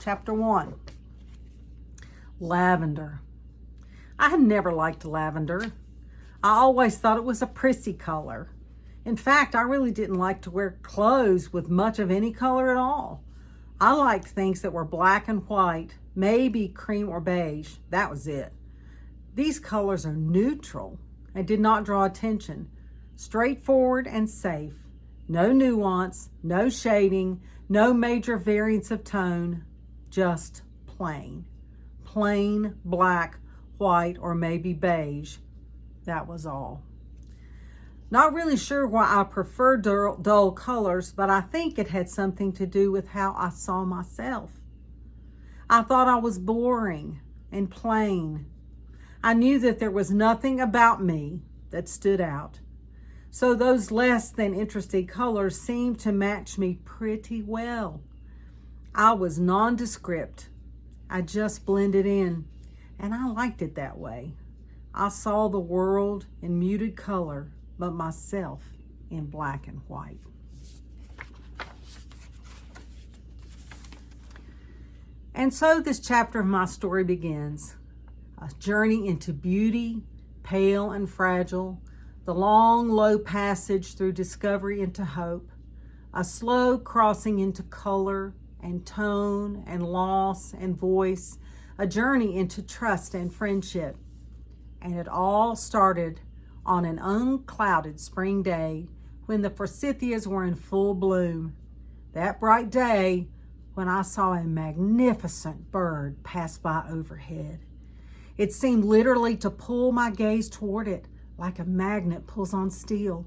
Chapter 1. Lavender. I had never liked lavender. I always thought it was a prissy color. In fact, I really didn't like to wear clothes with much of any color at all. I liked things that were black and white, maybe cream or beige. That was it. These colors are neutral and did not draw attention. Straightforward and safe. No nuance, no shading, no major variance of tone. Just plain. Plain black, white, or maybe beige. That was all. Not really sure why I prefer dull colors, but I think it had something to do with how I saw myself. I thought I was boring and plain. I knew that there was nothing about me that stood out. So those less than interesting colors seemed to match me pretty well. I was nondescript. I just blended in, and I liked it that way. I saw the world in muted color, but myself in black and white. And so this chapter of my story begins. A journey into beauty, pale and fragile, the long, low passage through discovery into hope, a slow crossing into color and tone and loss and voice, a journey into trust and friendship. And it all started on an unclouded spring day when the forsythias were in full bloom. That bright day when I saw a magnificent bird pass by overhead. It seemed literally to pull my gaze toward it like a magnet pulls on steel.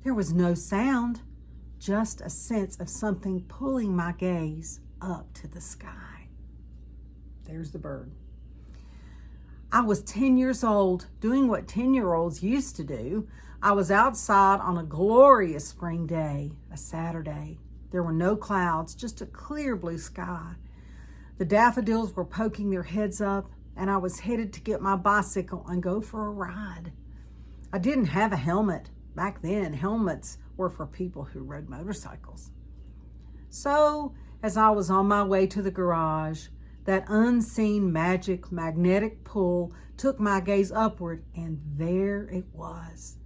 There was no sound, just a sense of something pulling my gaze up to the sky. There's the bird. I was 10 years old, doing what 10-year-olds used to do. I was outside on a glorious spring day, a Saturday. There were no clouds, just a clear blue sky. The daffodils were poking their heads up, and I was headed to get my bicycle and go for a ride. I didn't have a helmet. Back then, helmets were for people who rode motorcycles. So, as I was on my way to the garage, that unseen magic magnetic pull took my gaze upward, and there it was.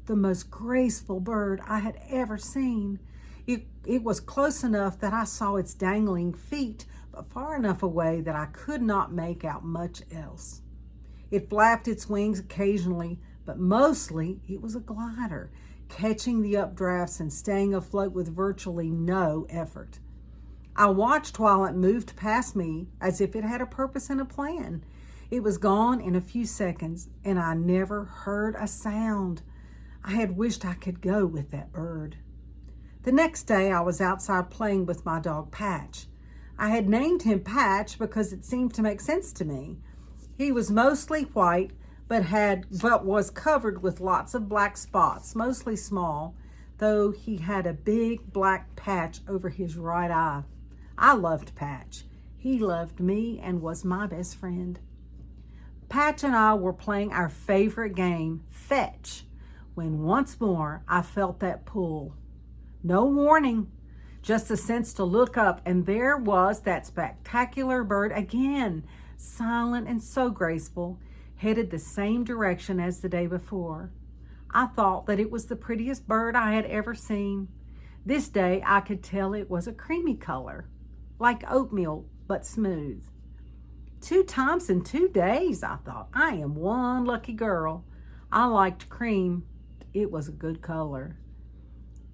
The most graceful bird I had ever seen. It was close enough that I saw its dangling feet, but far enough away that I could not make out much else. It flapped its wings occasionally, but mostly it was a glider, catching the updrafts and staying afloat with virtually no effort. I watched while it moved past me as if it had a purpose and a plan. It was gone in a few seconds, and I never heard a sound. I had wished I could go with that bird. The next day, I was outside playing with my dog Patch. I had named him Patch because it seemed to make sense to me. He was mostly white, but was covered with lots of black spots, mostly small, though he had a big black patch over his right eye. I loved Patch. He loved me and was my best friend. Patch and I were playing our favorite game, Fetch, when once more I felt that pull. No warning, just a sense to look up, and there was that spectacular bird again, silent and so graceful, headed the same direction as the day before. I thought that it was the prettiest bird I had ever seen. This day I could tell it was a creamy color, like oatmeal, but smooth. 2 times in 2 days, I thought. I am one lucky girl. I liked cream. It was a good color.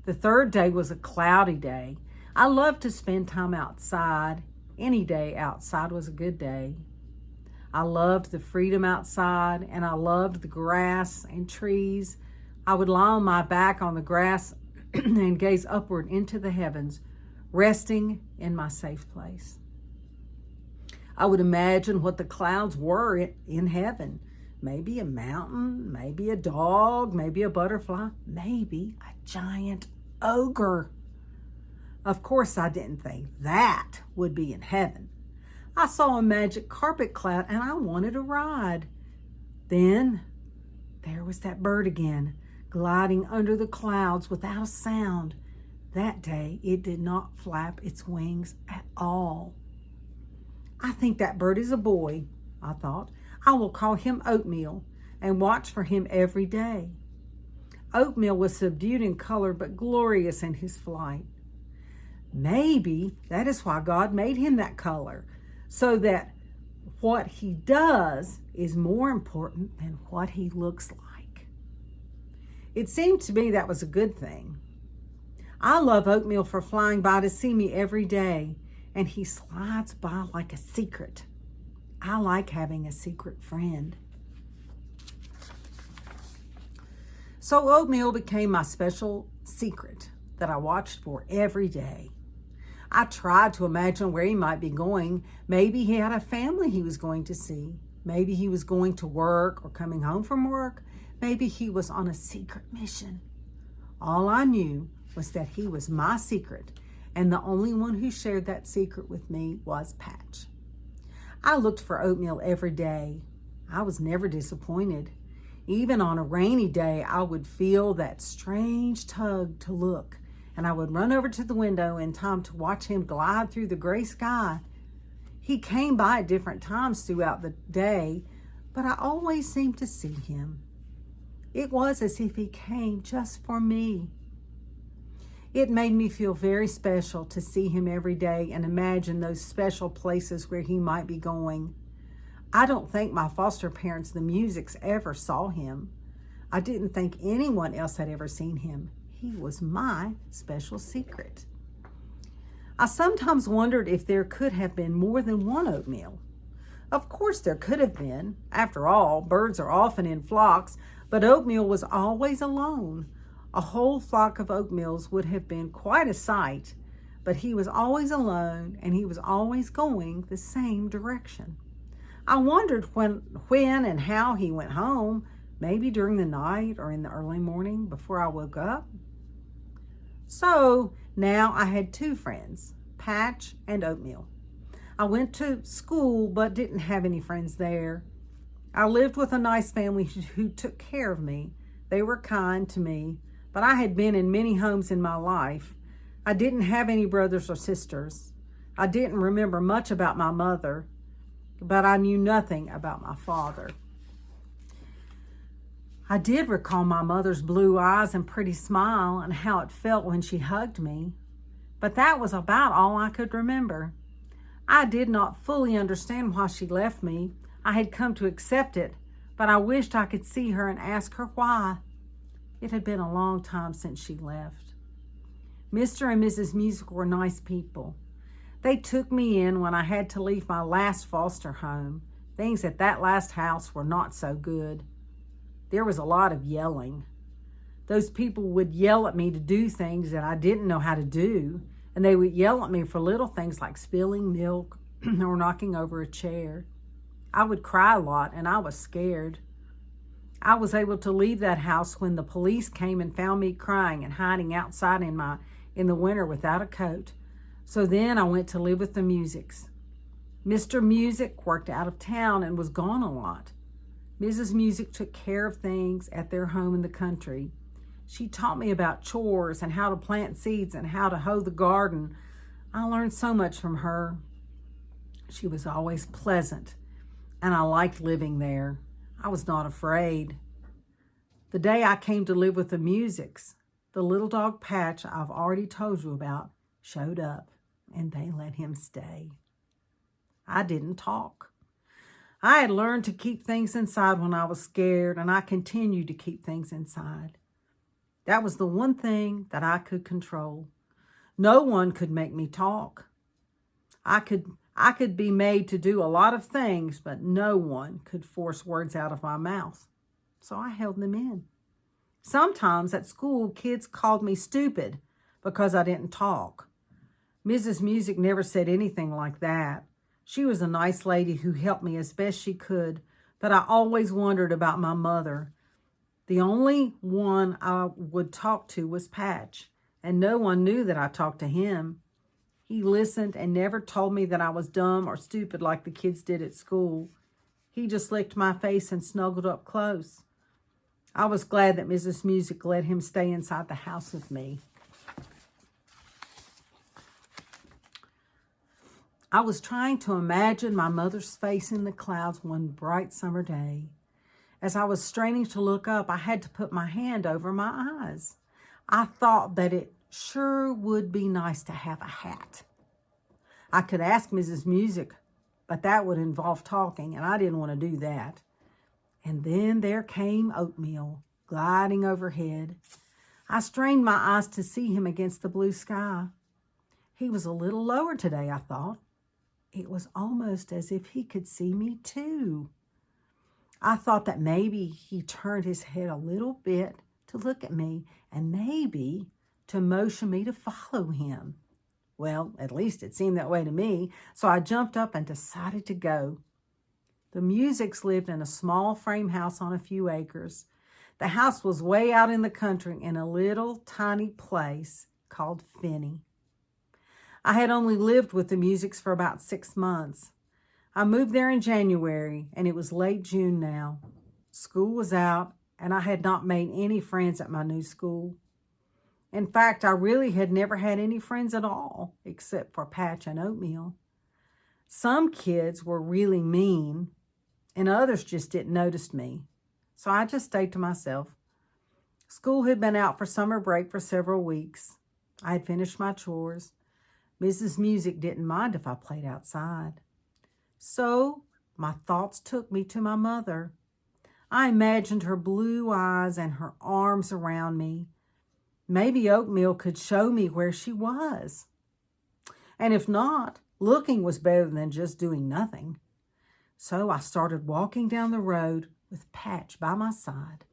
The 3rd day was a cloudy day. I loved to spend time outside. Any day outside was a good day. I loved the freedom outside, and I loved the grass and trees. I would lie on my back on the grass and gaze upward into the heavens, resting in my safe place. I would imagine what the clouds were in heaven. Maybe a mountain, maybe a dog, maybe a butterfly, maybe a giant ogre. Of course, I didn't think that would be in heaven. I saw a magic carpet cloud and I wanted a ride. Then there was that bird again, gliding under the clouds without a sound. That day, it did not flap its wings at all. I think that bird is a boy, I thought. I will call him Oatmeal and watch for him every day. Oatmeal was subdued in color but glorious in his flight. Maybe that is why God made him that color, so that what he does is more important than what he looks like. It seemed to me that was a good thing. I love Oatmeal for flying by to see me every day, and he slides by like a secret. I like having a secret friend. So Oatmeal became my special secret that I watched for every day. I tried to imagine where he might be going. Maybe he had a family he was going to see. Maybe he was going to work or coming home from work. Maybe he was on a secret mission. All I knew was that he was my secret, and the only one who shared that secret with me was Patch. I looked for Oatmeal every day. I was never disappointed. Even on a rainy day, I would feel that strange tug to look, and I would run over to the window in time to watch him glide through the gray sky. He came by at different times throughout the day, but I always seemed to see him. It was as if he came just for me. It made me feel very special to see him every day and imagine those special places where he might be going. I don't think my foster parents, the Musics, ever saw him. I didn't think anyone else had ever seen him. He was my special secret. I sometimes wondered if there could have been more than one Oatmeal. Of course there could have been. After all, birds are often in flocks, but Oatmeal was always alone. A whole flock of Oatmeals would have been quite a sight, but he was always alone, and he was always going the same direction. I wondered when and how he went home, maybe during the night or in the early morning before I woke up. So now I had two friends, Patch and Oatmeal. I went to school but didn't have any friends there. I lived with a nice family who took care of me. They were kind to me, but I had been in many homes in my life. I didn't have any brothers or sisters. I didn't remember much about my mother, but I knew nothing about my father. I did recall my mother's blue eyes and pretty smile and how it felt when she hugged me, but that was about all I could remember. I did not fully understand why she left me. I had come to accept it, but I wished I could see her and ask her why. It had been a long time since she left. Mr. and Mrs. Music were nice people. They took me in when I had to leave my last foster home. Things at that last house were not so good. There was a lot of yelling. Those people would yell at me to do things that I didn't know how to do, and they would yell at me for little things like spilling milk or knocking over a chair. I would cry a lot, and I was scared. I was able to leave that house when the police came and found me crying and hiding outside in the winter without a coat. So then I went to live with the Musics. Mr. Music worked out of town and was gone a lot. Mrs. Music took care of things at their home in the country. She taught me about chores and how to plant seeds and how to hoe the garden. I learned so much from her. She was always pleasant, and I liked living there. I was not afraid. The day I came to live with the Musics, the little dog Patch I've already told you about showed up, and they let him stay. I didn't talk. I had learned to keep things inside when I was scared, and I continued to keep things inside. That was the one thing that I could control. No one could make me talk. I could be made to do a lot of things, but no one could force words out of my mouth. So I held them in. Sometimes at school, kids called me stupid because I didn't talk. Mrs. Music never said anything like that. She was a nice lady who helped me as best she could, but I always wondered about my mother. The only one I would talk to was Patch, and no one knew that I talked to him. He listened and never told me that I was dumb or stupid like the kids did at school. He just licked my face and snuggled up close. I was glad that Mrs. Music let him stay inside the house with me. I was trying to imagine my mother's face in the clouds one bright summer day. As I was straining to look up, I had to put my hand over my eyes. I thought that it sure would be nice to have a hat. I could ask Mrs. Music, but that would involve talking, and I didn't want to do that. And then there came Oatmeal, gliding overhead. I strained my eyes to see him against the blue sky. He was a little lower today, I thought. It was almost as if he could see me too. I thought that maybe he turned his head a little bit to look at me and maybe to motion me to follow him. Well, at least it seemed that way to me, so I jumped up and decided to go. The Musics lived in a small frame house on a few acres. The house was way out in the country in a little tiny place called Finney. I had only lived with the Musics for about 6 months. I moved there in January, and it was late June now. School was out, and I had not made any friends at my new school. In fact, I really had never had any friends at all, except for Patch and Oatmeal. Some kids were really mean, and others just didn't notice me. So I just stayed to myself. School had been out for summer break for several weeks. I had finished my chores. Mrs. Music didn't mind if I played outside. So my thoughts took me to my mother. I imagined her blue eyes and her arms around me. Maybe Oatmeal could show me where she was. And if not, looking was better than just doing nothing. So I started walking down the road with Patch by my side.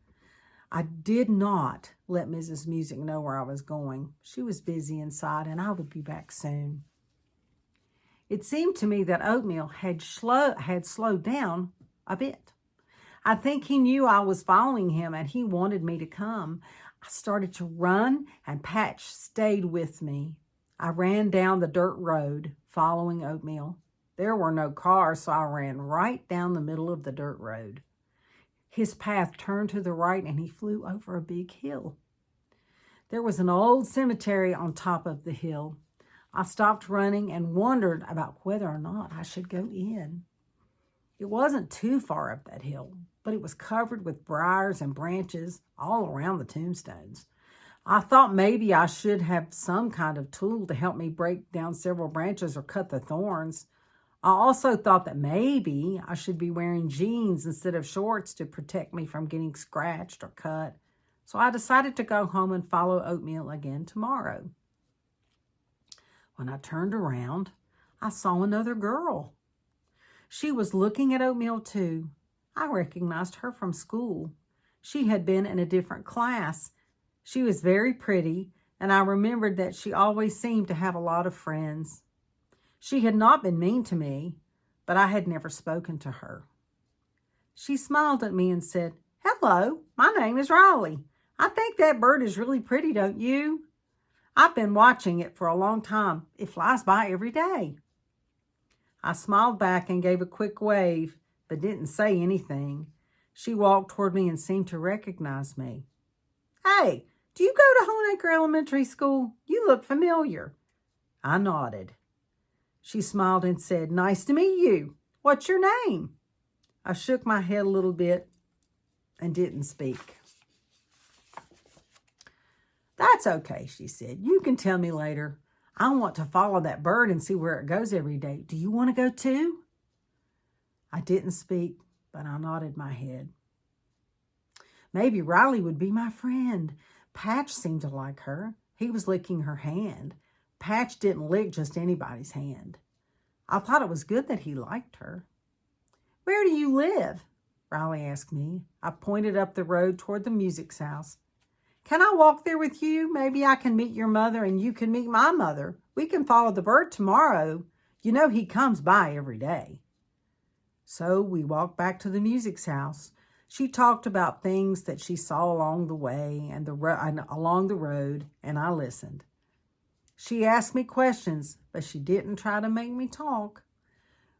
I did not let Mrs. Music know where I was going. She was busy inside, and I would be back soon. It seemed to me that Oatmeal had slowed down a bit. I think he knew I was following him, and he wanted me to come. I started to run, and Patch stayed with me. I ran down the dirt road, following Oatmeal. There were no cars, so I ran right down the middle of the dirt road. His path turned to the right, and he flew over a big hill. There was an old cemetery on top of the hill. I stopped running and wondered about whether or not I should go in. It wasn't too far up that hill, but it was covered with briars and branches all around the tombstones. I thought maybe I should have some kind of tool to help me break down several branches or cut the thorns. I also thought that maybe I should be wearing jeans instead of shorts to protect me from getting scratched or cut. So I decided to go home and follow Oatmeal again tomorrow. When I turned around, I saw another girl. She was looking at Oatmeal too. I recognized her from school. She had been in a different class. She was very pretty, and I remembered that she always seemed to have a lot of friends. She had not been mean to me, but I had never spoken to her. She smiled at me and said, "Hello, my name is Riley. I think that bird is really pretty, don't you? I've been watching it for a long time. It flies by every day." I smiled back and gave a quick wave, but didn't say anything. She walked toward me and seemed to recognize me. "Hey, do you go to Honeacre Elementary School? You look familiar." I nodded. She smiled and said, "Nice to meet you. What's your name?" I shook my head a little bit and didn't speak. "That's okay," she said. "You can tell me later. I want to follow that bird and see where it goes every day. Do you want to go too?" I didn't speak, but I nodded my head. Maybe Riley would be my friend. Patch seemed to like her. He was licking her hand. Patch didn't lick just anybody's hand. I thought it was good that he liked her. "Where do you live?" Riley asked me. I pointed up the road toward the Music's house. "Can I walk there with you? Maybe I can meet your mother and you can meet my mother. We can follow the bird tomorrow. You know he comes by every day." So we walked back to the Music's house. She talked about things that she saw along the way and along the road, and I listened. She asked me questions, but she didn't try to make me talk.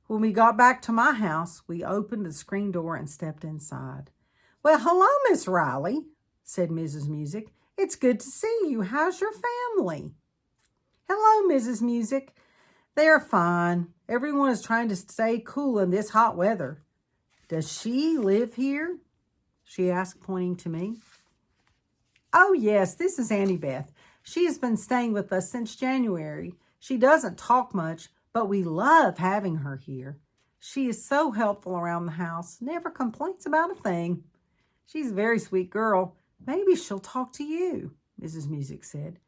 When we got back to my house, we opened the screen door and stepped inside. "Well, hello, Miss Riley," said Mrs. Music. "It's good to see you. How's your family?" "Hello, Mrs. Music. They're fine. Everyone is trying to stay cool in this hot weather. Does she live here? She asked, pointing to me. Oh, yes, this is Annie Beth. She has been staying with us since January. She doesn't talk much, but we love having her here. She is so helpful around the house, never complains about a thing. She's a very sweet girl. Maybe she'll talk to you, Mrs. Music said.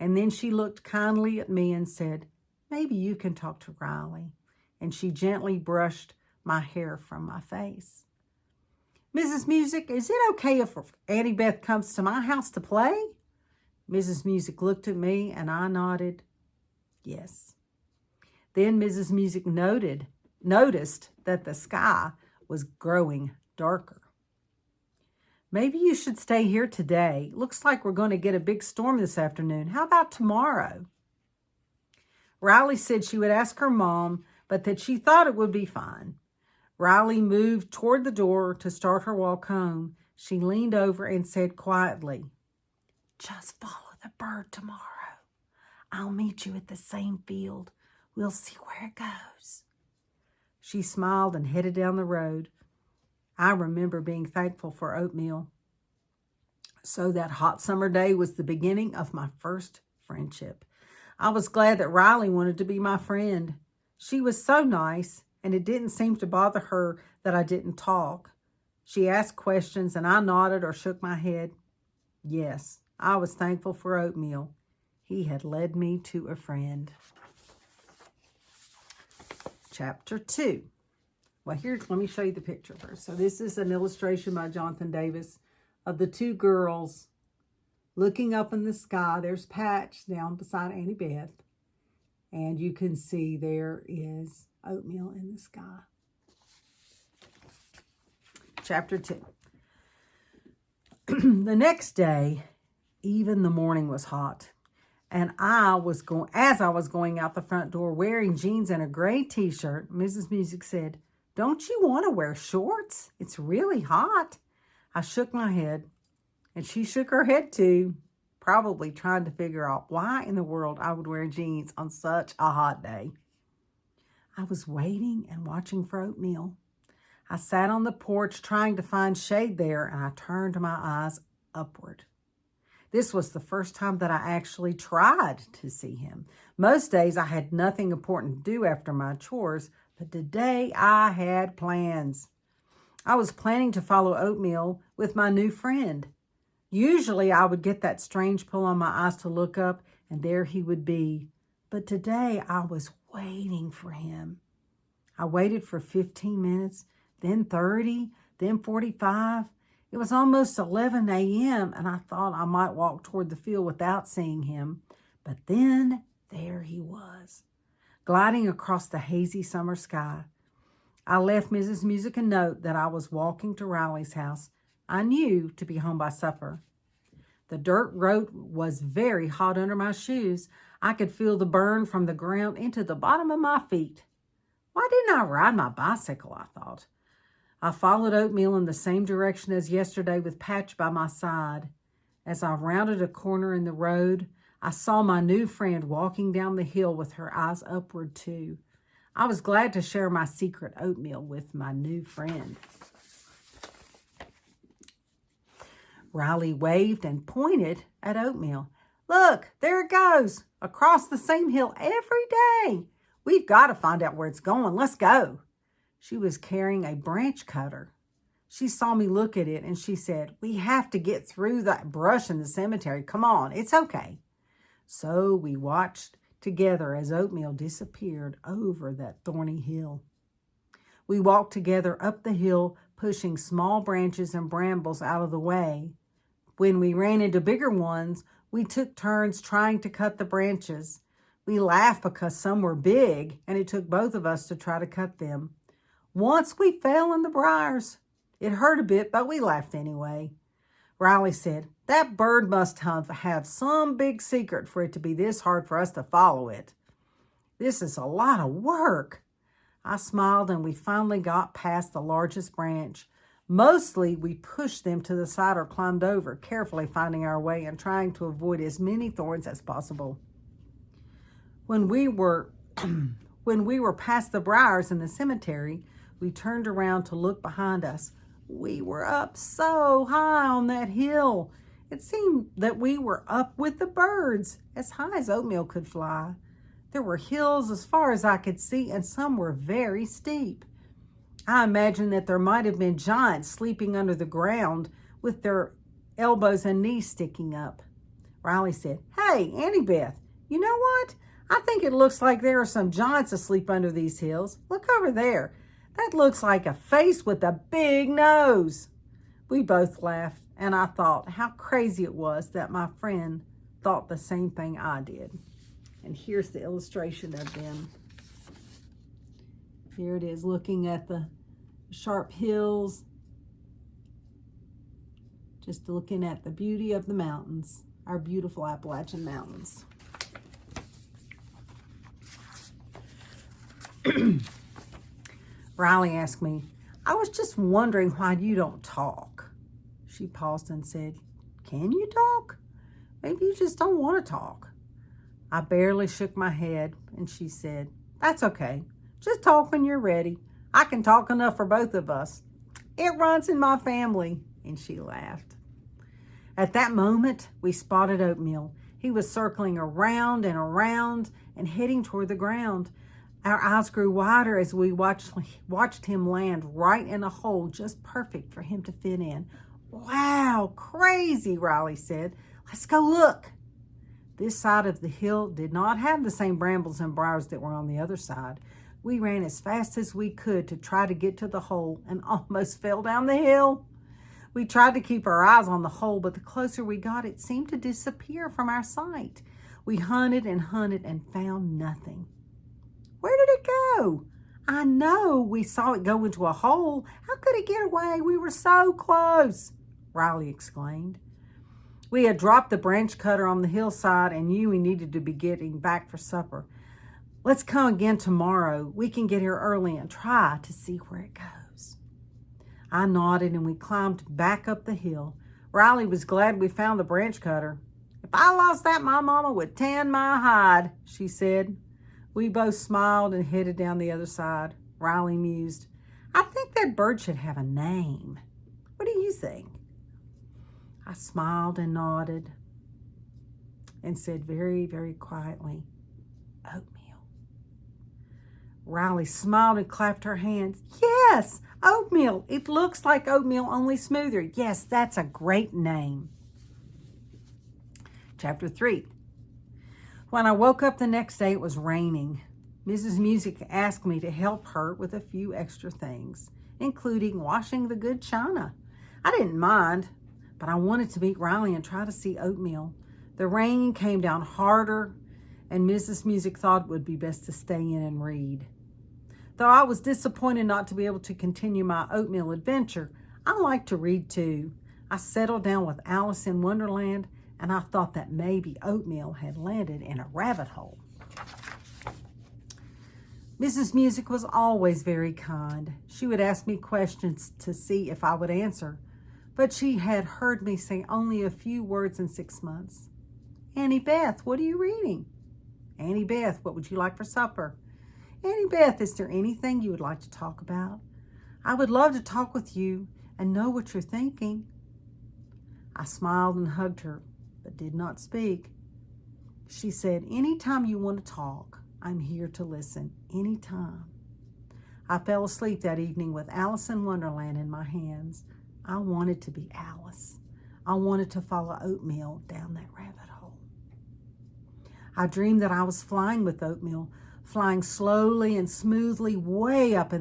And then she looked kindly at me and said, maybe you can talk to Riley. And she gently brushed my hair from my face. Mrs. Music, is it okay if Annie Beth comes to my house to play? Mrs. Music looked at me and I nodded yes. Then Mrs. Music noticed that the sky was growing darker. Maybe you should stay here today. Looks like we're going to get a big storm this afternoon. How about tomorrow? Riley said she would ask her mom, but that she thought it would be fine. Riley moved toward the door to start her walk home. She leaned over and said quietly, just follow the bird tomorrow. I'll meet you at the same field. We'll see where it goes. She smiled and headed down the road. I remember being thankful for oatmeal. So that hot summer day was the beginning of my first friendship. I was glad that Riley wanted to be my friend. She was so nice, and it didn't seem to bother her that I didn't talk. She asked questions, and I nodded or shook my head. Yes, I was thankful for oatmeal. He had led me to a friend. Chapter 2. Well, let me show you the picture first. So this is an illustration by Jonathan Davis of the two girls looking up in the sky. There's Patch down beside Annie Beth. And you can see there is oatmeal in the sky. Chapter 2. The next day, even the morning was hot. And as I was going out the front door wearing jeans and a gray t-shirt, Mrs. Music said, don't you want to wear shorts? It's really hot. I shook my head, and she shook her head too, probably trying to figure out why in the world I would wear jeans on such a hot day. I was waiting and watching for oatmeal. I sat on the porch trying to find shade there, and I turned my eyes upward. This was the first time that I actually tried to see him. Most days I had nothing important to do after my chores, but today I had plans. I was planning to follow oatmeal with my new friend. Usually I would get that strange pull on my eyes to look up, and there he would be. But today I was waiting for him. I waited for 15 minutes, then 30, then 45. It was almost 11 a.m. and I thought I might walk toward the field without seeing him. But then there he was, gliding across the hazy summer sky. I left Mrs. Music a note that I was walking to Riley's house. I knew to be home by supper. The dirt road was very hot under my shoes. I could feel the burn from the ground into the bottom of my feet. Why didn't I ride my bicycle, I thought. I followed oatmeal in the same direction as yesterday with Patch by my side. As I rounded a corner in the road, I saw my new friend walking down the hill with her eyes upward too. I was glad to share my secret oatmeal with my new friend. Riley waved and pointed at oatmeal. Look, there it goes, across the same hill every day. We've got to find out where it's going. Let's go. She was carrying a branch cutter. She saw me look at it and she said, we have to get through that brush in the cemetery. Come on, it's okay. So we watched together as oatmeal disappeared over that thorny hill. We walked together up the hill, pushing small branches and brambles out of the way. When we ran into bigger ones, we took turns trying to cut the branches. We laughed because some were big and it took both of us to try to cut them. Once we fell in the briars. It hurt a bit, but we laughed anyway. Riley said, that bird must have some big secret for it to be this hard for us to follow it. This is a lot of work. I smiled and we finally got past the largest branch. Mostly we pushed them to the side or climbed over, carefully finding our way and trying to avoid as many thorns as possible. When we were When we were past the briars in the cemetery, we turned around to look behind us. We were up so high on that hill. It seemed that we were up with the birds, as high as Oatmeal could fly. There were hills as far as I could see, and some were very steep. I imagined that there might have been giants sleeping under the ground with their elbows and knees sticking up. Riley said, "Hey, Annie Beth, you know what? I think it looks like there are some giants asleep under these hills. Look over there. That looks like a face with a big nose." We both laughed, and I thought how crazy it was that my friend thought the same thing I did. And here's the illustration of them. Here it is, looking at the sharp hills, just looking at the beauty of the mountains, our beautiful Appalachian mountains. Riley asked me, "I was just wondering why you don't talk." She paused and said, "Can you talk? Maybe you just don't want to talk." I barely shook my head, and she said, "That's okay. Just talk when you're ready. I can talk enough for both of us. It runs in my family." And she laughed. At that moment, we spotted Oatmeal. He was circling around and around and heading toward the ground. Our eyes grew wider as we watched him land right in a hole just perfect for him to fit in. "Wow, crazy," Riley said. "Let's go look." This side of the hill did not have the same brambles and briars that were on the other side. We ran as fast as we could to try to get to the hole and almost fell down the hill. We tried to keep our eyes on the hole, but the closer we got, it seemed to disappear from our sight. We hunted and found nothing. "Where did it go?" "I know, we saw it go into a hole. How could it get away? We were so close," Riley exclaimed. We had dropped the branch cutter on the hillside and knew we needed to be getting back for supper. "Let's come again tomorrow. We can get here early and try to see where it goes." I nodded and we climbed back up the hill. Riley was glad we found the branch cutter. "If I lost that, my mama would tan my hide," she said. We both smiled and headed down the other side. Riley mused, "I think that bird should have a name. What do you think?" I smiled and nodded and said very, very quietly, "Oatmeal." Riley smiled and clapped her hands. "Yes, Oatmeal. It looks like oatmeal, only smoother. Yes, that's a great name." Chapter 3. When I woke up the next day, it was raining. Mrs. Music asked me to help her with a few extra things, including washing the good china. I didn't mind, but I wanted to meet Riley and try to see Oatmeal. The rain came down harder, and Mrs. Music thought it would be best to stay in and read. Though I was disappointed not to be able to continue my Oatmeal adventure, I liked to read too. I settled down with Alice in Wonderland, and I thought that maybe Oatmeal had landed in a rabbit hole. Mrs. Music was always very kind. She would ask me questions to see if I would answer, but she had heard me say only a few words in 6 months. "Annie Beth, what are you reading?" "Annie Beth, what would you like for supper?" "Annie Beth, is there anything you would like to talk about?" "I would love to talk with you and know what you're thinking." I smiled and hugged her, but did not speak. She said, "Anytime you want to talk, I'm here to listen, anytime." I fell asleep that evening with Alice in Wonderland in my hands. I wanted to be Alice. I wanted to follow Oatmeal down that rabbit hole. I dreamed that I was flying with Oatmeal, flying slowly and smoothly way up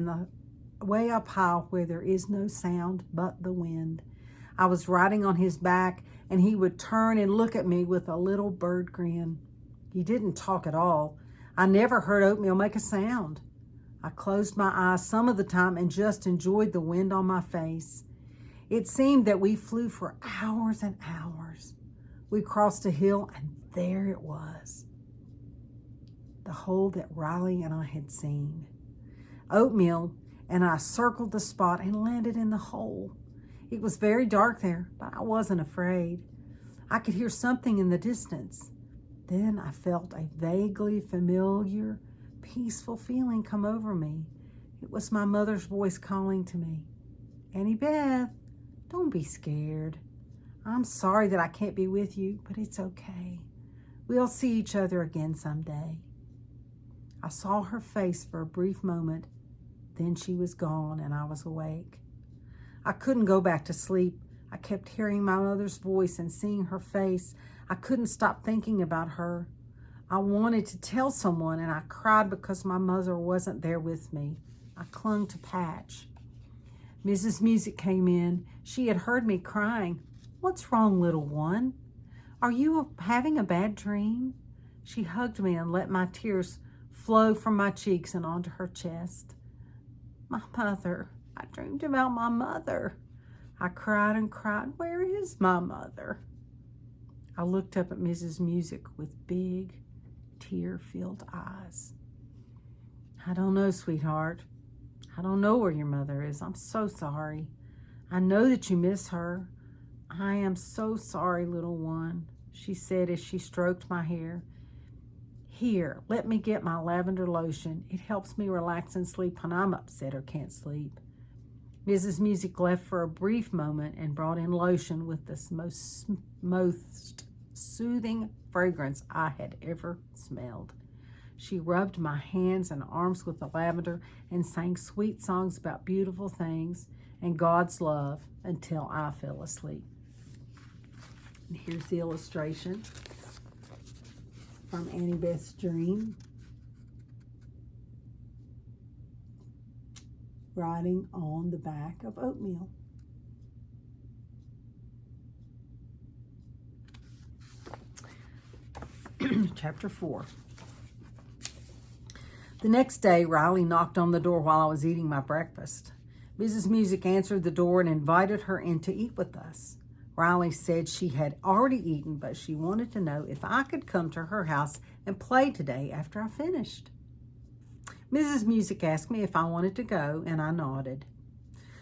high where there is no sound but the wind. I was riding on his back, and he would turn and look at me with a little bird grin. He didn't talk at all. I never heard Oatmeal make a sound. I closed my eyes some of the time and just enjoyed the wind on my face. It seemed that we flew for hours and hours. We crossed a hill, and there it was, the hole that Riley and I had seen. Oatmeal and I circled the spot and landed in the hole. It was very dark there, but I wasn't afraid. I could hear something in the distance. Then I felt a vaguely familiar, peaceful feeling come over me. It was my mother's voice calling to me. Annie Beth, don't be scared. I'm sorry that I can't be with you, but it's okay. We'll see each other again someday. I saw her face for a brief moment. Then she was gone and I was awake. I couldn't go back to sleep. I kept hearing my mother's voice and seeing her face. I couldn't stop thinking about her. I wanted to tell someone, and I cried because my mother wasn't there with me. I clung to Patch. Mrs. Music came in. She had heard me crying. What's wrong, little one? Are you having a bad dream? She hugged me and let my tears flow from my cheeks and onto her chest. My mother. I dreamed about my mother. I cried and cried. Where is my mother? I looked up at Mrs. Music with big, tear-filled eyes. I don't know, sweetheart. I don't know where your mother is. I'm so sorry. I know that you miss her. I am so sorry, little one, she said as she stroked my hair. Here, let me get my lavender lotion. It helps me relax and sleep when I'm upset or can't sleep. Mrs. Music left for a brief moment and brought in lotion with the most soothing fragrance I had ever smelled. She rubbed my hands and arms with the lavender and sang sweet songs about beautiful things and God's love until I fell asleep. And here's the illustration from Annie Beth's dream. Writing on the back of oatmeal. Chapter 4. The next day, Riley knocked on the door while I was eating my breakfast. Mrs. Music answered the door and invited her in to eat with us. Riley said she had already eaten, but she wanted to know if I could come to her house and play today after I finished. Mrs. Music asked me if I wanted to go, and I nodded.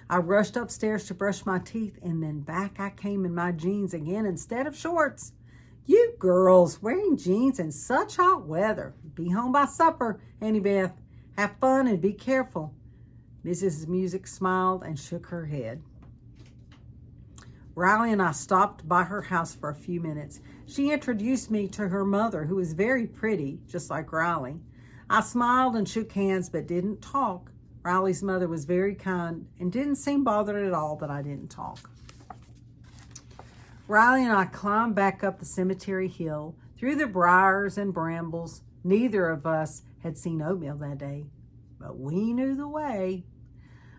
I rushed upstairs to brush my teeth, and then back I came in my jeans again instead of shorts. You girls wearing jeans in such hot weather. Be home by supper, Annie Beth. Have fun and be careful. Mrs. Music smiled and shook her head. Riley and I stopped by her house for a few minutes. She introduced me to her mother, who was very pretty, just like Riley. I smiled and shook hands, but didn't talk. Riley's mother was very kind and didn't seem bothered at all that I didn't talk. Riley and I climbed back up the cemetery hill, through the briars and brambles. Neither of us had seen Oatmeal that day, but we knew the way.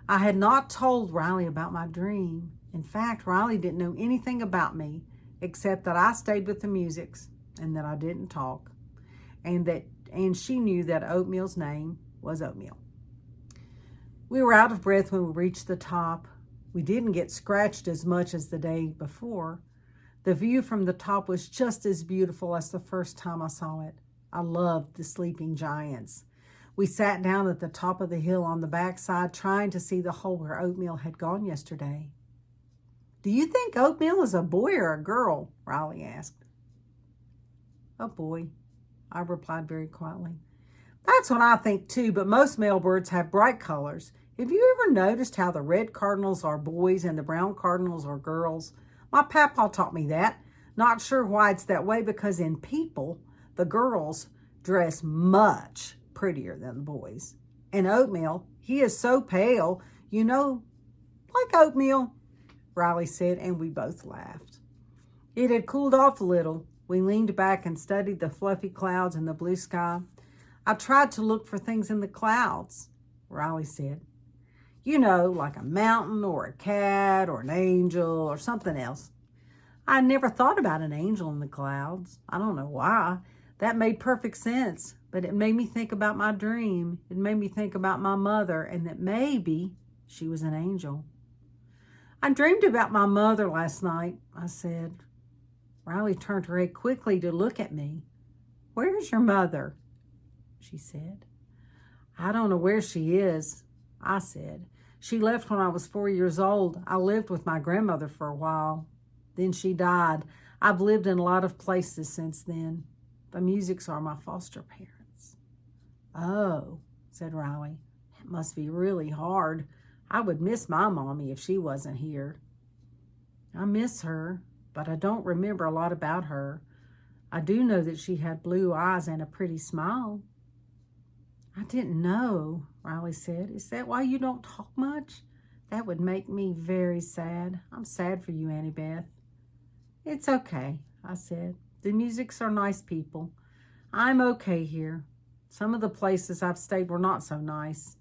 I had not told Riley about my dream. In fact, Riley didn't know anything about me, except that I stayed with the Musics and that I didn't talk, and she knew that Oatmeal's name was Oatmeal. We were out of breath when we reached the top. We didn't get scratched as much as the day before. The view from the top was just as beautiful as the first time I saw it. I loved the sleeping giants. We sat down at the top of the hill on the backside, trying to see the hole where Oatmeal had gone yesterday. Do you think Oatmeal is a boy or a girl? Riley asked. A boy, I replied very quietly. That's what I think too, but most male birds have bright colors. Have you ever noticed how the red cardinals are boys and the brown cardinals are girls? My papa taught me that. Not sure why it's that way, because in people, the girls dress much prettier than the boys. And Oatmeal, he is so pale, you know, like Oatmeal, Riley said, and we both laughed. It had cooled off a little. We leaned back and studied the fluffy clouds and the blue sky. I tried to look for things in the clouds, Riley said. You know, like a mountain or a cat or an angel or something else. I never thought about an angel in the clouds. I don't know why. That made perfect sense, but it made me think about my dream. It made me think about my mother and that maybe she was an angel. I dreamed about my mother last night, I said. Riley turned her head quickly to look at me. Where's your mother? She said. I don't know where she is, I said. She left when I was 4 years old. I lived with my grandmother for a while. Then she died. I've lived in a lot of places since then. The Musics are my foster parents. Oh, said Riley. It must be really hard. I would miss my mommy if she wasn't here. I miss her, but I don't remember a lot about her. I do know that she had blue eyes and a pretty smile. I didn't know, Riley said. Is that why you don't talk much? That would make me very sad. I'm sad for you, Annie Beth. It's okay, I said. The Musics are nice people. I'm okay here. Some of the places I've stayed were not so nice.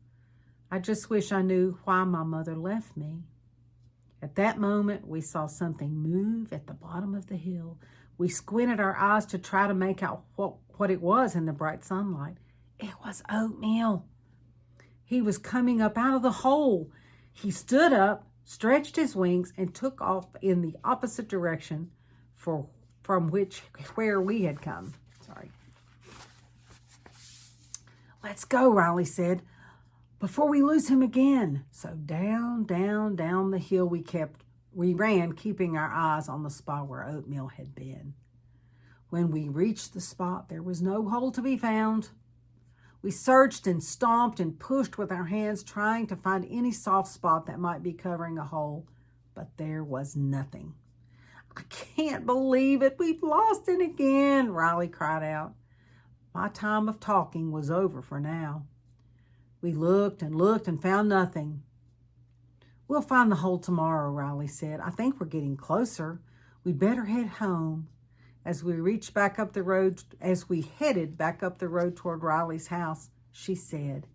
I just wish I knew why my mother left me. At that moment, we saw something move at the bottom of the hill. We squinted our eyes to try to make out what it was in the bright sunlight. It was Oatmeal. He was coming up out of the hole. He stood up, stretched his wings, and took off in the opposite direction from where we had come. Sorry. Let's go, Riley said, before we lose him again. So down, down, down the hill we ran, keeping our eyes on the spot where Oatmeal had been. When we reached the spot, there was no hole to be found. We searched and stomped and pushed with our hands, trying to find any soft spot that might be covering a hole, but there was nothing. I can't believe it. We've lost it again, Riley cried out. My time of talking was over for now. We looked and found nothing. We'll find the hole tomorrow, Riley said. I think we're getting closer. We'd better head home. As we headed back up the road toward Riley's house, she said,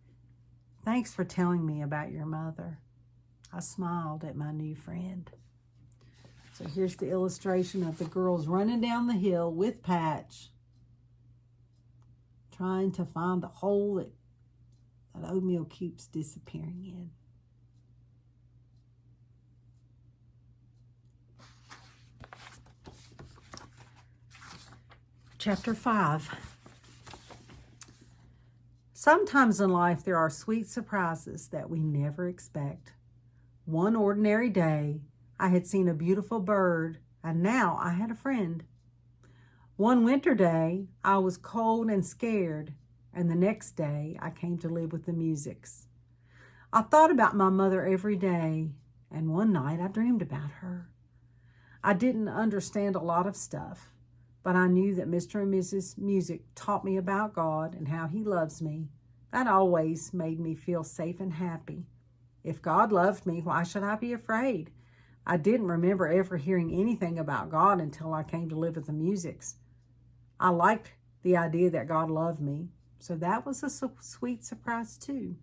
"Thanks for telling me about your mother." I smiled at my new friend. So here's the illustration of the girls running down the hill with Patch, trying to find the hole that Oatmeal keeps disappearing in. Chapter 5. Sometimes in life there are sweet surprises that we never expect. One ordinary day, I had seen a beautiful bird, and now I had a friend. One winter day, I was cold and scared, and the next day, I came to live with the Musics. I thought about my mother every day, and one night I dreamed about her. I didn't understand a lot of stuff, but I knew that Mr. and Mrs. Music taught me about God and how He loves me. That always made me feel safe and happy. If God loved me, why should I be afraid? I didn't remember ever hearing anything about God until I came to live with the Musics. I liked the idea that God loved me, so that was a sweet surprise too.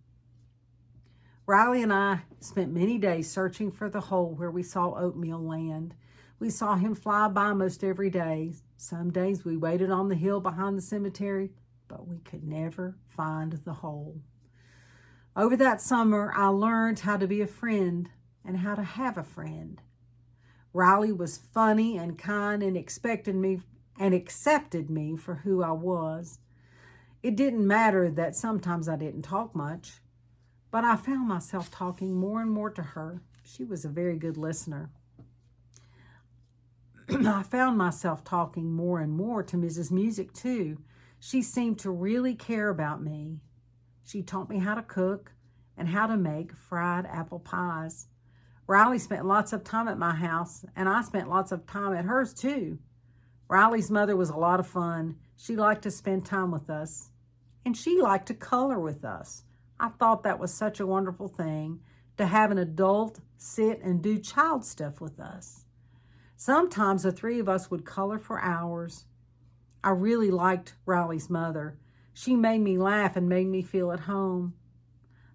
Riley and I spent many days searching for the hole where we saw Oatmeal land. We saw him fly by most every day. Some days we waited on the hill behind the cemetery, but we could never find the hole. Over that summer, I learned how to be a friend and how to have a friend. Riley was funny and kind and accepted me for who I was. It didn't matter that sometimes I didn't talk much, but I found myself talking more and more to her. She was a very good listener. I found myself talking more and more to Mrs. Music too. She seemed to really care about me. She taught me how to cook and how to make fried apple pies. Riley spent lots of time at my house, and I spent lots of time at hers too. Riley's mother was a lot of fun. She liked to spend time with us, and she liked to color with us. I thought that was such a wonderful thing, to have an adult sit and do child stuff with us. Sometimes the three of us would color for hours. I really liked Riley's mother. She made me laugh and made me feel at home.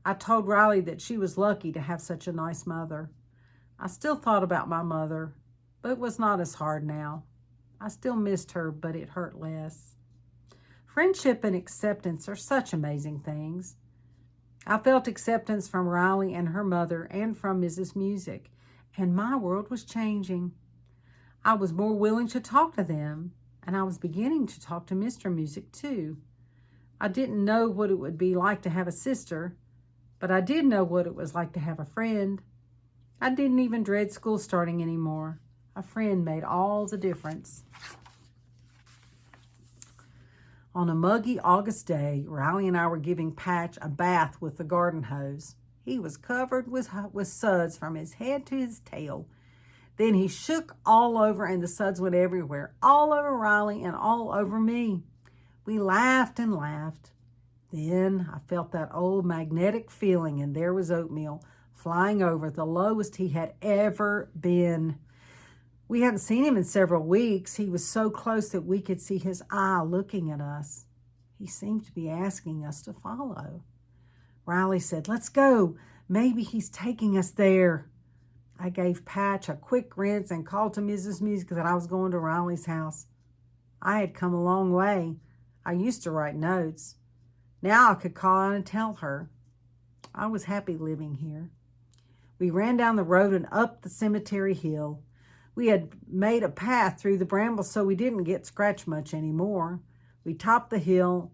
I told Riley that she was lucky to have such a nice mother. I still thought about my mother, but it was not as hard now. I still missed her, but it hurt less. Friendship and acceptance are such amazing things. I felt acceptance from Riley and her mother and from Mrs. Music, and my world was changing. I was more willing to talk to them, and I was beginning to talk to Mr. Music too. I didn't know what it would be like to have a sister, but I did know what it was like to have a friend. I didn't even dread school starting anymore. A friend made all the difference. On a muggy August day, Riley and I were giving Patch a bath with the garden hose. He was covered with suds from his head to his tail. Then he shook all over and the suds went everywhere, all over Riley and all over me. We laughed and laughed. Then I felt that old magnetic feeling, and there was Oatmeal flying over, the lowest he had ever been. We hadn't seen him in several weeks. He was so close that we could see his eye looking at us. He seemed to be asking us to follow. Riley said, "Let's go. Maybe he's taking us there." I gave Patch a quick rinse and called to Mrs. Music that I was going to Riley's house. I had come a long way. I used to write notes. Now I could call out and tell her. I was happy living here. We ran down the road and up the cemetery hill. We had made a path through the brambles so we didn't get scratched much anymore. We topped the hill,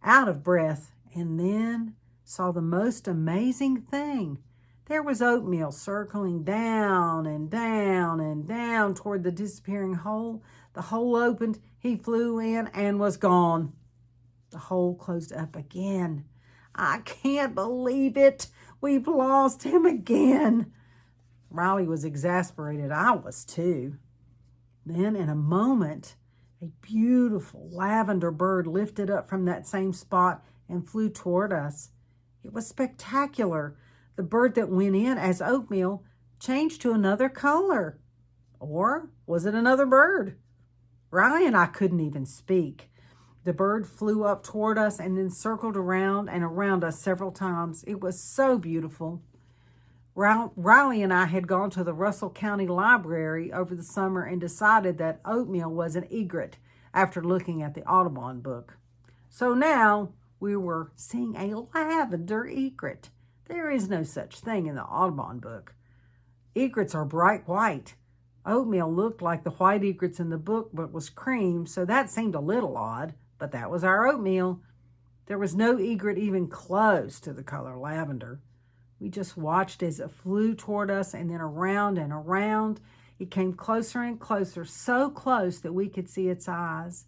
out of breath, and then saw the most amazing thing. There was Oatmeal circling down and down and down toward the disappearing hole. The hole opened, he flew in and was gone. The hole closed up again. I can't believe it. We've lost him again. Riley was exasperated. I was too. Then in a moment, a beautiful lavender bird lifted up from that same spot and flew toward us. It was spectacular. The bird that went in as Oatmeal changed to another color. Or was it another bird? Riley and I couldn't even speak. The bird flew up toward us and then circled around and around us several times. It was so beautiful. Riley and I had gone to the Russell County Library over the summer and decided that Oatmeal was an egret after looking at the Audubon book. So now we were seeing a lavender egret. There is no such thing in the Audubon book. Egrets are bright white. Oatmeal looked like the white egrets in the book, but was cream, so that seemed a little odd, but that was our Oatmeal. There was no egret even close to the color lavender. We just watched as it flew toward us and then around and around. It came closer and closer, so close that we could see its eyes.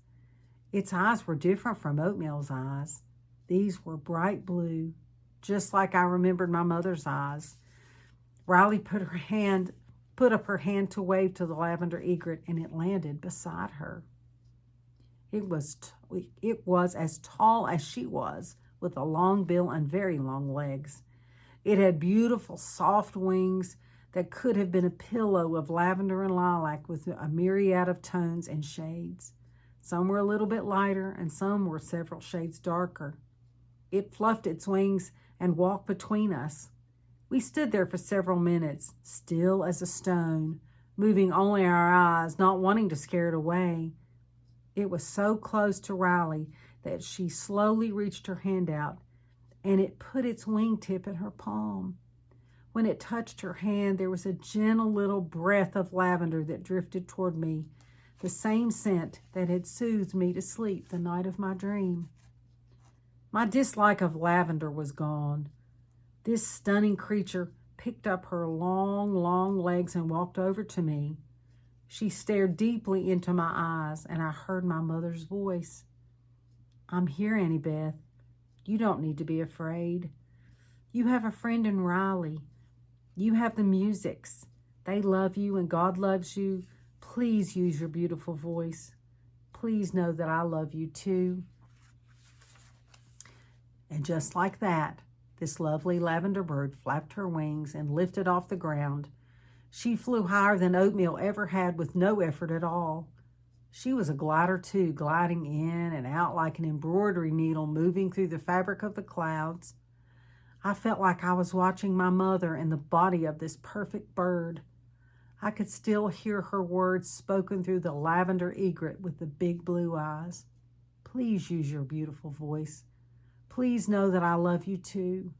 Its eyes were different from Oatmeal's eyes. These were bright blue, just like I remembered my mother's eyes. Riley put up her hand to wave to the lavender egret, and it landed beside her. It was as tall as she was, with a long bill and very long legs. It had beautiful, soft wings that could have been a pillow of lavender and lilac with a myriad of tones and shades. Some were a little bit lighter, and some were several shades darker. It fluffed its wings and walked between us. We stood there for several minutes, still as a stone, moving only our eyes, not wanting to scare it away. It was so close to Riley that she slowly reached her hand out, and it put its wingtip in her palm. When it touched her hand, there was a gentle little breath of lavender that drifted toward me, the same scent that had soothed me to sleep the night of my dream. My dislike of lavender was gone. This stunning creature picked up her long, long legs and walked over to me. She stared deeply into my eyes, and I heard my mother's voice. "I'm here, Annie Beth. You don't need to be afraid. You have a friend in Riley. You have the Musics. They love you and God loves you. Please use your beautiful voice. Please know that I love you too." And just like that, this lovely lavender bird flapped her wings and lifted off the ground. She flew higher than Oatmeal ever had with no effort at all. She was a glider too, gliding in and out like an embroidery needle moving through the fabric of the clouds. I felt like I was watching my mother in the body of this perfect bird. I could still hear her words spoken through the lavender egret with the big blue eyes. Please use your beautiful voice. Please know that I love you too.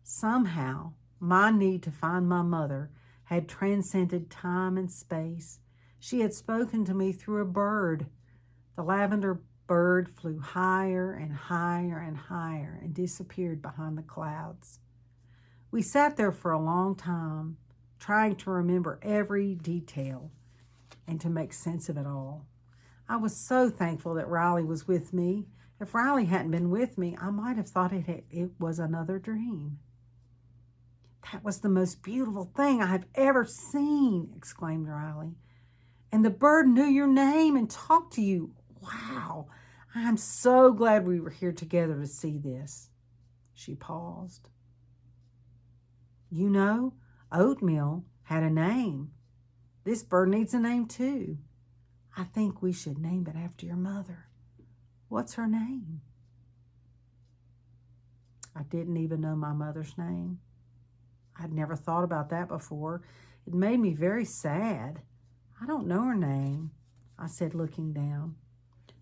Somehow, my need to find my mother had transcended time and space. She had spoken to me through a bird. The lavender bird flew higher and higher and higher and disappeared behind the clouds. We sat there for a long time, trying to remember every detail and to make sense of it all. I was so thankful that Riley was with me. If Riley hadn't been with me, I might have thought it was another dream. That was the most beautiful thing I have ever seen, exclaimed Riley. And the bird knew your name and talked to you. Wow, I'm so glad we were here together to see this. She paused. You know, Oatmeal had a name. This bird needs a name too. I think we should name it after your mother. What's her name? I didn't even know my mother's name. I'd never thought about that before. It made me very sad. I don't know her name, I said, looking down.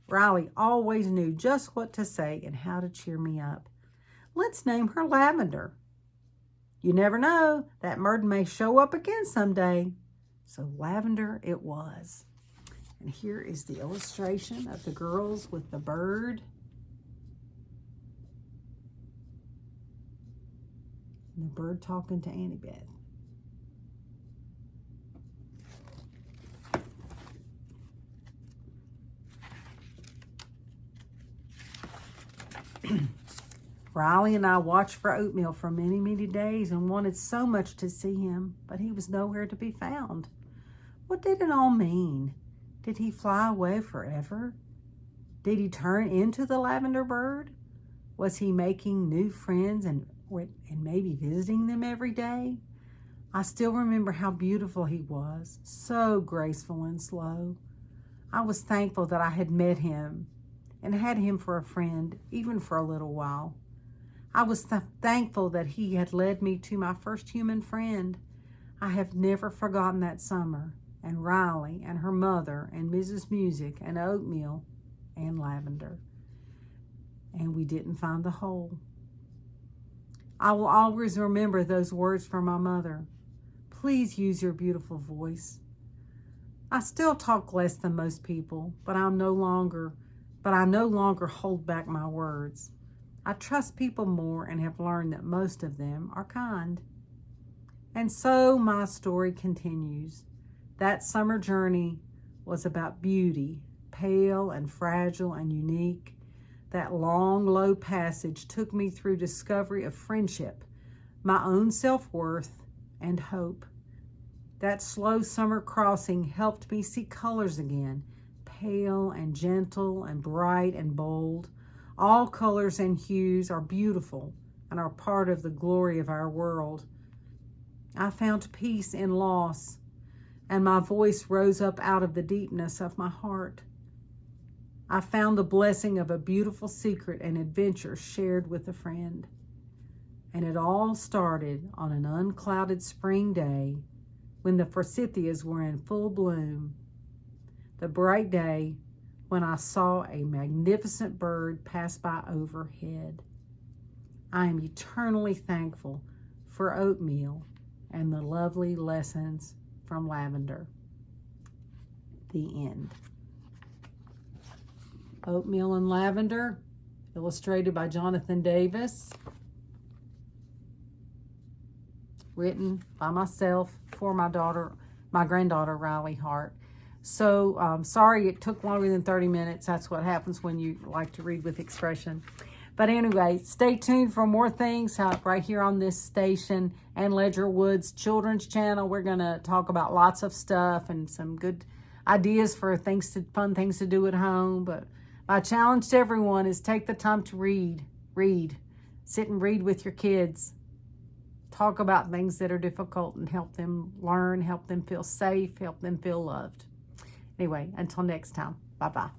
Riley always knew just what to say and how to cheer me up. Let's name her Lavender. You never know, that bird may show up again someday. So Lavender it was. And here is the illustration of the girls with the bird. And the bird talking to Annie Beth. Riley and I watched for Oatmeal for many, many days and wanted so much to see him, but he was nowhere to be found. What did it all mean? Did he fly away forever? Did he turn into the lavender bird? Was he making new friends and maybe visiting them every day? I still remember how beautiful he was, so graceful and slow. I was thankful that I had met him and had him for a friend, even for a little while. I was thankful that he had led me to my first human friend. I have never forgotten that summer, and Riley and her mother and Mrs. Music and Oatmeal and Lavender. And we didn't find the hole. I will always remember those words from my mother. Please use your beautiful voice. I still talk less than most people, but I no longer hold back my words. I trust people more and have learned that most of them are kind. And so my story continues. That summer journey was about beauty, pale and fragile and unique. That long, low passage took me through discovery of friendship, my own self-worth, and hope. That slow summer crossing helped me see colors again, pale and gentle and bright and bold. All colors and hues are beautiful and are part of the glory of our world. I found peace in loss, and my voice rose up out of the deepness of my heart. I found the blessing of a beautiful secret and adventure shared with a friend. And it all started on an unclouded spring day when the forsythias were in full bloom. The bright day when I saw a magnificent bird pass by overhead. I am eternally thankful for Oatmeal and the lovely lessons from Lavender. The end. Oatmeal and Lavender, illustrated by Jonathan Davis. Written by myself for my granddaughter, Riley Hart. So, sorry it took longer than 30 minutes. That's what happens when you like to read with expression. But anyway, stay tuned for more things right here on this station, Ann Ledgerwood's children's channel. We're going to talk about lots of stuff and some good ideas for fun things to do at home. But my challenge to everyone is take the time to read. Sit and read with your kids. Talk about things that are difficult and help them learn, help them feel safe, help them feel loved. Anyway, until next time, bye-bye.